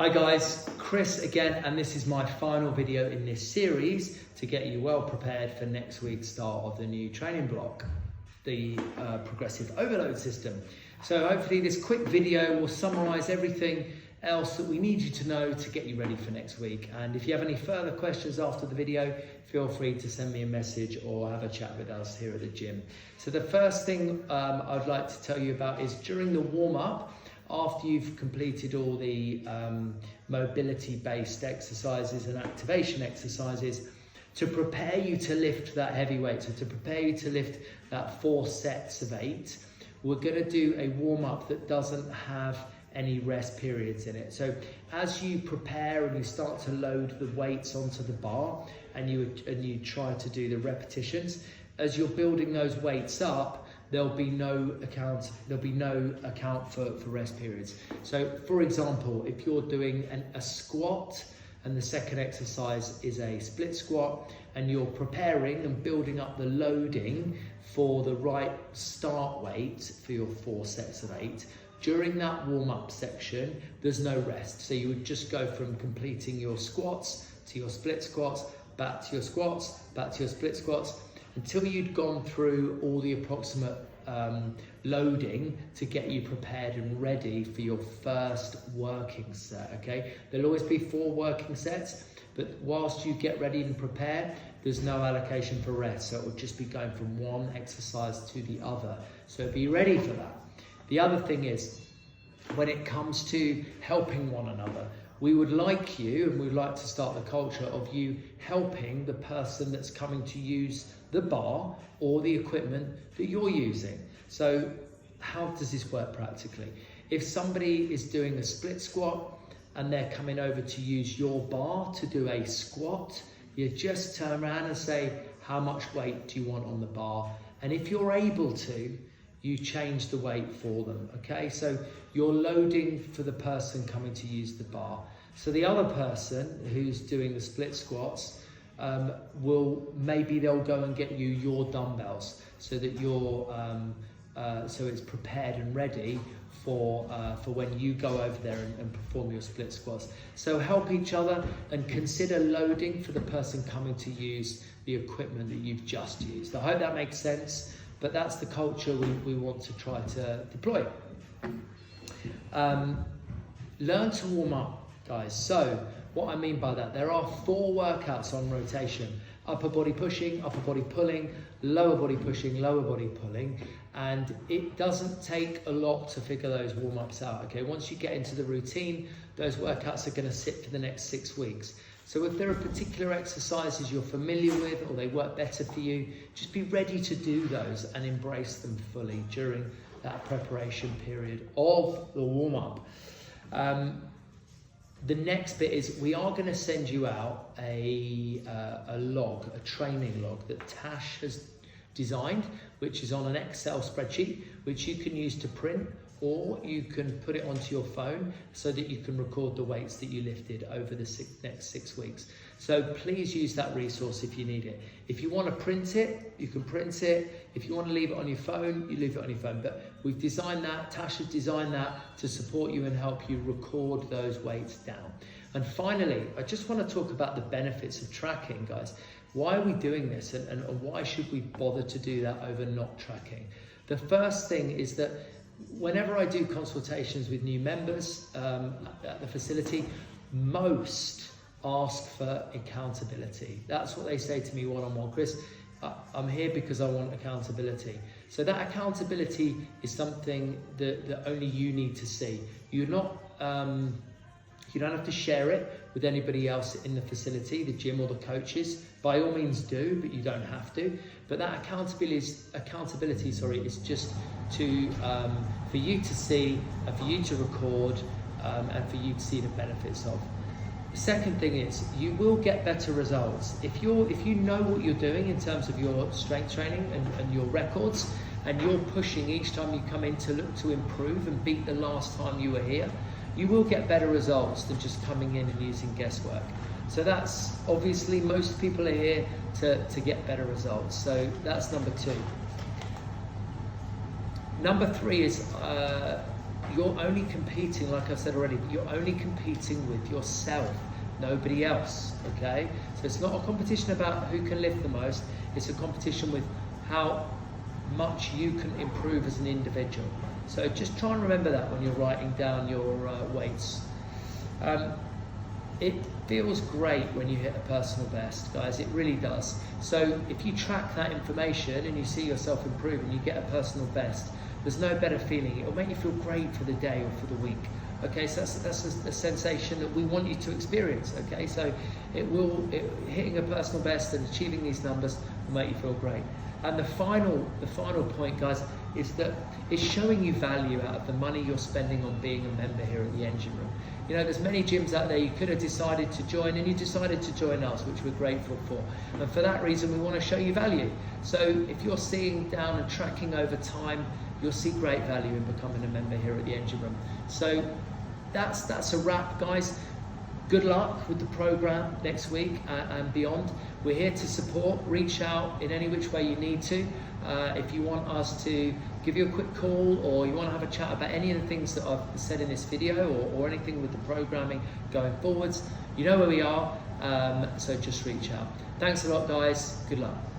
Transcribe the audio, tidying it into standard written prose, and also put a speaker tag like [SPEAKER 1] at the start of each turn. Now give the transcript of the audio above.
[SPEAKER 1] Hi guys, Chris again, and this is my final video in this series to get you well prepared for next week's start of the new training block, the progressive overload system. So hopefully this quick video will summarize everything else that we need you to know to get you ready for next week. And if you have any further questions after the video, feel free to send me a message or have a chat with us here at the gym. So the first thing I'd like to tell you about is during the warm-up, after you've completed all the mobility-based exercises and activation exercises, to prepare you to lift that heavy weight, so to prepare you to lift that 4 sets of 8, we're going to do a warm-up that doesn't have any rest periods in it. So as you prepare and you start to load the weights onto the bar and you try to do the repetitions, as you're building those weights up, there'll be no account for rest periods. So for example, if you're doing a squat and the second exercise is a split squat and you're preparing and building up the loading for the right start weight for your 4 sets of 8, during that warm-up section, there's no rest. So you would just go from completing your squats to your split squats, back to your squats, back to your split squats, until you'd gone through all the approximate loading to get you prepared and ready for your first working set, okay? There'll always be 4 working sets, but whilst you get ready and prepare, there's no allocation for rest. So it will just be going from one exercise to the other. So be ready for that. The other thing is, when it comes to helping one another, we would like you, and we'd like to start the culture of you helping the person that's coming to use the bar or the equipment that you're using. So how does this work practically? If somebody is doing a split squat and they're coming over to use your bar to do a squat, you just turn around and say, how much weight do you want on the bar? And if you're able to, you change the weight for them, okay? So you're loading for the person coming to use the bar. So the other person who's doing the split squats, they'll go and get you your dumbbells so that you're, so it's prepared and ready for when you go over there and perform your split squats. So help each other and consider loading for the person coming to use the equipment that you've just used. I hope that makes sense. But that's the culture we want to try to deploy. Learn to warm up, guys. So what I mean by that, there are 4 workouts on rotation: upper body pushing, upper body pulling, lower body pushing, lower body pulling. And it doesn't take a lot to figure those warm-ups out, okay? Once you get into the routine, those workouts are going to sit for the next 6 weeks. So if there are particular exercises you're familiar with or they work better for you, just be ready to do those and embrace them fully during that preparation period of the warm-up. The next bit is we are going to send you out a training log that Tash has designed, which is on an Excel spreadsheet, which you can use to print, or you can put it onto your phone so that you can record the weights that you lifted over the next 6 weeks. So please use that resource if you need it. If you want to print it, you can print it. If you want to leave it on your phone, you leave it on your phone. But we've designed that, Tash has designed that to support you and help you record those weights down. And finally, I just want to talk about the benefits of tracking, guys. Why are we doing this, and why should we bother to do that over not tracking? The first thing is that whenever I do consultations with new members at the facility, most ask for accountability. That's what they say to me one-on-one. Chris, I'm here because I want accountability. So that accountability is something that only you need to see. You're not, you don't have to share it with anybody else in the facility, the gym or the coaches. By all means do, but you don't have to. But that accountability is just to for you to see, and for you to record, and for you to see the benefits of. The second thing is you will get better results if you know what you're doing in terms of your strength training and your records, and you're pushing each time you come in to look to improve and beat the last time you were here. You will get better results than just coming in and using guesswork. So that's obviously, most people are here to get better results. So that's number 2. Number 3 is you're only competing, like I said already, you're only competing with yourself, nobody else, okay? So it's not a competition about who can lift the most, it's a competition with how much you can improve as an individual. So just try and remember that when you're writing down your weights. It feels great when you hit a personal best, guys, it really does. So if you track that information and you see yourself improving, you get a personal best, there's no better feeling. It'll make you feel great for the day or for the week. Okay, so that's a sensation that we want you to experience. Okay, so hitting a personal best and achieving these numbers will make you feel great. And the final point, guys, is that it's showing you value out of the money you're spending on being a member here at the Engine Room. You know, there's many gyms out there you could have decided to join, and you decided to join us, which we're grateful for. And for that reason, we want to show you value. So if you're seeing down and tracking over time, you'll see great value in becoming a member here at the Engine Room. So that's a wrap, guys. Good luck with the program next week and beyond. We're here to support. Reach out in any which way you need to. If you want us to give you a quick call, or you want to have a chat about any of the things that I've said in this video, or anything with the programming going forwards, you know where we are, so just reach out. Thanks a lot, guys. Good luck.